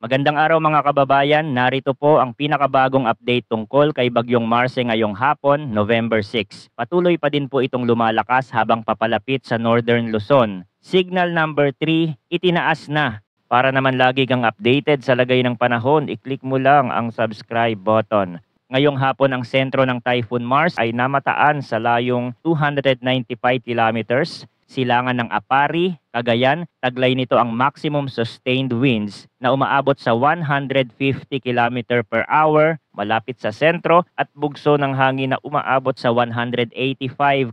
Magandang araw mga kababayan, narito po ang pinakabagong update tungkol kay Bagyong Marce ngayong hapon, November 6. Patuloy pa din po itong lumalakas habang papalapit sa Northern Luzon. Signal number 3, itinaas na. Para naman lagi kang updated sa lagay ng panahon, i-click mo lang ang subscribe button. Ngayong hapon ang sentro ng Typhoon Mars ay namataan sa layong 295 kilometers. Silangan ng Apari, Cagayan, taglay nito ang maximum sustained winds na umaabot sa 150 km per hour malapit sa sentro at bugso ng hangin na umaabot sa 185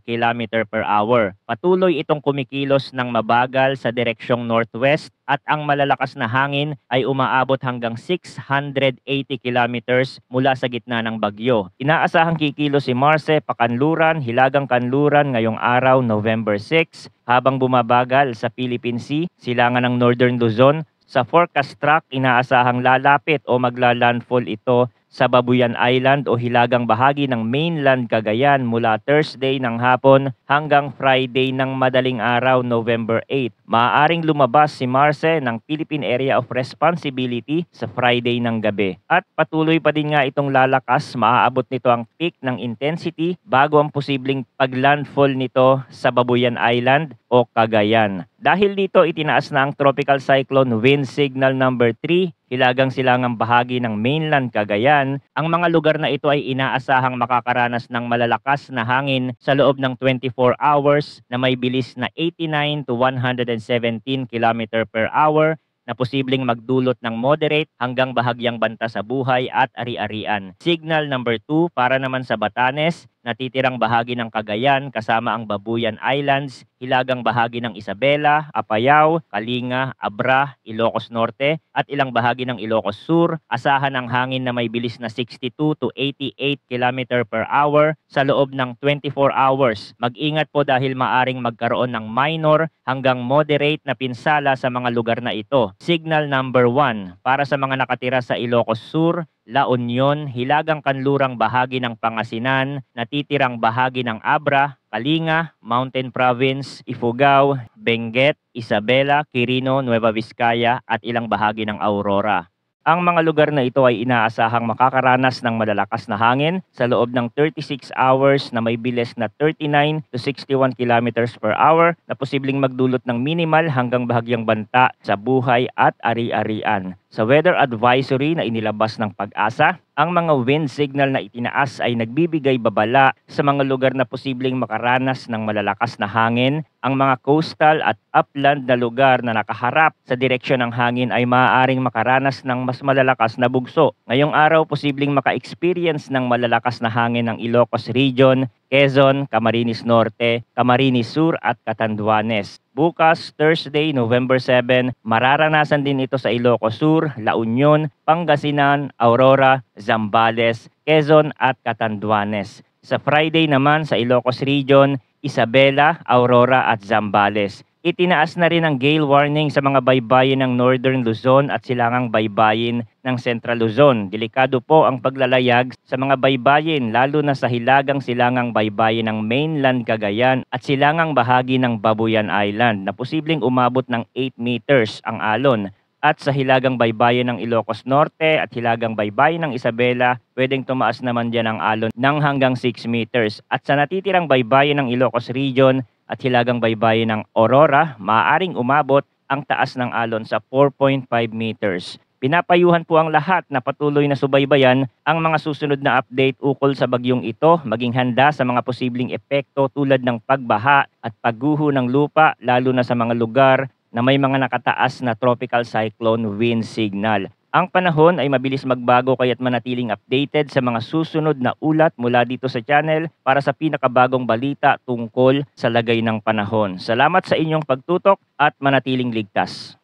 km per hour. Patuloy itong kumikilos ng mabagal sa direksyong northwest at ang malalakas na hangin ay umaabot hanggang 680 kilometers mula sa gitna ng bagyo. Inaasahang kikilos si Marce pakanluran, hilagang kanluran ngayong araw November 6 habang bumabagal sa Philippine Sea, silangan ng Northern Luzon. Sa forecast track, inaasahang lalapit o maglalandfall ito sa Babuyan Island o hilagang bahagi ng mainland Cagayan mula Thursday ng hapon hanggang Friday ng madaling araw November 8. Maaaring lumabas si Marce ng Philippine Area of Responsibility sa Friday ng gabi. At patuloy pa din nga itong lalakas, maaabot nito ang peak ng intensity bago ang posibleng paglandfall nito sa Babuyan Island o Cagayan. Dahil dito itinaas na ang Tropical Cyclone Wind Signal number 3, hilagang silangang bahagi ng mainland Cagayan. Ang mga lugar na ito ay inaasahang makakaranas ng malalakas na hangin sa loob ng 24 hours na may bilis na 89 to 117 km per hour na posibleng magdulot ng moderate hanggang bahagyang banta sa buhay at ari-arian. Signal number 2 para naman sa Batanes, natitirang bahagi ng Cagayan kasama ang Babuyan Islands, hilagang bahagi ng Isabela, Apayao, Kalinga, Abra, Ilocos Norte at ilang bahagi ng Ilocos Sur. Asahan ang hangin na may bilis na 62 to 88 km per hour sa loob ng 24 hours. Mag-ingat po dahil maaring magkaroon ng minor hanggang moderate na pinsala sa mga lugar na ito. Signal number 1 para sa mga nakatira sa Ilocos Sur, La Union, hilagang kanlurang bahagi ng Pangasinan, natitirang bahagi ng Abra, Kalinga, Mountain Province, Ifugao, Benguet, Isabela, Quirino, Nueva Vizcaya at ilang bahagi ng Aurora. Ang mga lugar na ito ay inaasahang makakaranas ng malalakas na hangin sa loob ng 36 hours na may bilis na 39 to 61 kilometers per hour na posibleng magdulot ng minimal hanggang bahagyang banta sa buhay at ari-arian. Sa weather advisory na inilabas ng Pag-asa, ang mga wind signal na itinaas ay nagbibigay babala sa mga lugar na posibleng makaranas ng malalakas na hangin. Ang mga coastal at upland na lugar na nakaharap sa direksyon ng hangin ay maaaring makaranas ng mas malalakas na bugso. Ngayong araw, posibleng maka-experience ng malalakas na hangin ng Ilocos Region, Quezon, Camarines Norte, Camarines Sur at Catanduanes. Bukas, Thursday, November 7, mararanasan din ito sa Ilocos Sur, La Union, Pangasinan, Aurora, Zambales, Quezon at Catanduanes. Sa Friday naman sa Ilocos Region, Isabela, Aurora at Zambales. Itinaas na rin ang gale warning sa mga baybayin ng Northern Luzon at silangang baybayin ng Central Luzon. Delikado po ang paglalayag sa mga baybayin lalo na sa hilagang silangang baybayin ng mainland Cagayan at silangang bahagi ng Babuyan Island na posibleng umabot ng 8 meters ang alon. At sa hilagang baybayin ng Ilocos Norte at hilagang baybayin ng Isabela, pwedeng tumaas naman dyan ang alon ng hanggang 6 meters. At sa natitirang baybayin ng Ilocos Region at hilagang baybayin ng Aurora, maaaring umabot ang taas ng alon sa 4.5 meters. Pinapayuhan po ang lahat na patuloy na subaybayan ang mga susunod na update ukol sa bagyong ito, maging handa sa mga posibleng epekto tulad ng pagbaha at pagguho ng lupa lalo na sa mga lugar na may mga nakataas na tropical cyclone wind signal. Ang panahon ay mabilis magbago kaya't manatiling updated sa mga susunod na ulat mula dito sa channel para sa pinakabagong balita tungkol sa lagay ng panahon. Salamat sa inyong pagtutok at manatiling ligtas.